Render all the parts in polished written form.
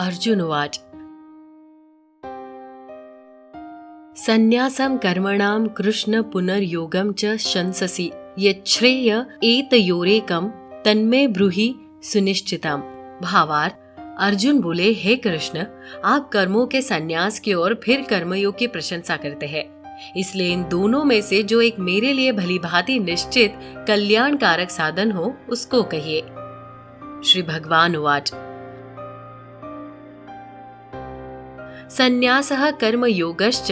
अर्जुन उवाच संन्यासं कर्मणां कृष्ण पुनर्योगं च शंससि यच्छ्रेय एतयोरेकं तन्मे ब्रूहि सुनिश्चितम्। भावार्थ, अर्जुन बोले, हे कृष्ण, आप कर्मों के संन्यास की ओर फिर कर्मयोग की प्रशंसा करते हैं, इसलिए इन दोनों में से जो एक मेरे लिए भलीभांति निश्चित कल्याणकारक साधन हो उसको कहिए। श्री भगवान उवाच संन्यासः कर्मयोगश्च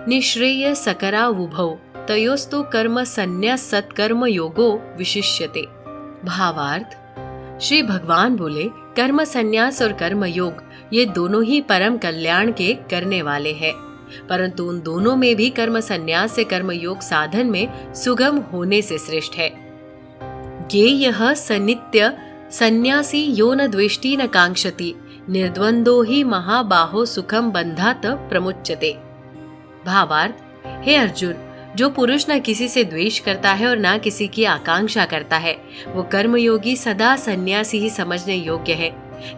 निःश्रेयसकरावुभौ तयोस्तु कर्म संन्यास सत्कर्म योगो विशिष्यते। भावार्थ, श्री भगवान बोले, कर्म संन्यास और कर्म योग ये दोनों ही परम कल्याण के करने वाले हैं, परंतु उन दोनों में भी कर्म संन्यास से कर्म योग साधन में सुगम होने से श्रेष्ठ है। ज्ञेयः सनित्य संन्यासी यो न द्वेष्टि न कांक्षति निर्द्वंदो ही महाबाहो सुखम बंधात प्रमुच्यते। भावार्थ, हे अर्जुन, जो पुरुष न किसी से द्वेष करता है और न किसी की आकांक्षा करता है, वो कर्मयोगी सदा सन्यासी ही समझने योग्य है,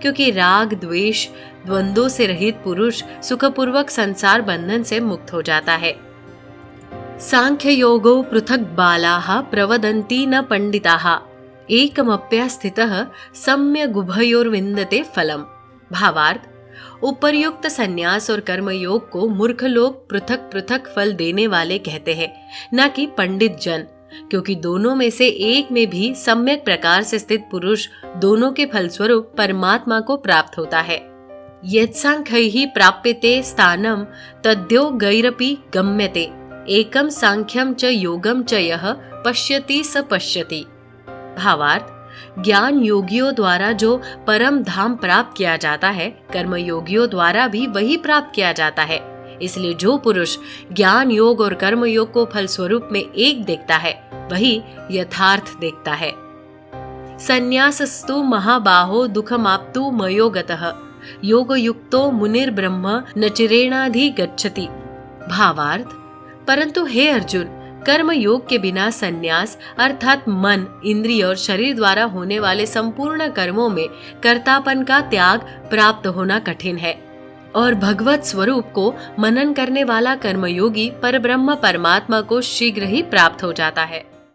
क्योंकि राग द्वेष द्वंद्वों से रहित पुरुष सुखपूर्वक संसार बंधन से मुक्त हो जाता है। सांख्य योगो पृथक बालाः प्रवदन्ति न पंडिताः एकमप्यस्थितः सम्यगुभयोर्विन्दते फलम्। भावार्थ, उपर्युक्त संन्यास और कर्मयोग को मूर्ख लोग पृथक पृथक फल देने वाले कहते हैं, न कि पंडित जन, क्योंकि दोनों में से एक में भी सम्यक प्रकार से स्थित पुरुष दोनों के फलस्वरूप परमात्मा को प्राप्त होता है। यत्सांख्यैः प्राप्यते स्थानं तद्योगैरपि गम्यते एकम सांख्यम च योगम च यः पश्यति स पश्यति। भावार्थ, ज्ञान योगियों द्वारा जो परम धाम प्राप्त किया जाता है, कर्म योगियों द्वारा भी वही प्राप्त किया जाता है। इसलिए जो पुरुष ज्ञान योग और कर्म योग को फल स्वरूप में एक देखता है, वही यथार्थ देखता है। संन्यासस्तु महाबाहो दुःखमाप्तु मयो गतः योगयुक्तो मुनिर्ब्रह्म न चिरेणाधिगच्छति। भावार्थ, परंतु हे अर्जुन, कर्म योग के बिना संन्यास अर्थात मन, इंद्रिय और शरीर द्वारा होने वाले संपूर्ण कर्मों में कर्तापन का त्याग प्राप्त होना कठिन है, और भगवत स्वरूप को मनन करने वाला कर्मयोगी परब्रह्म परमात्मा को शीघ्र ही प्राप्त हो जाता है।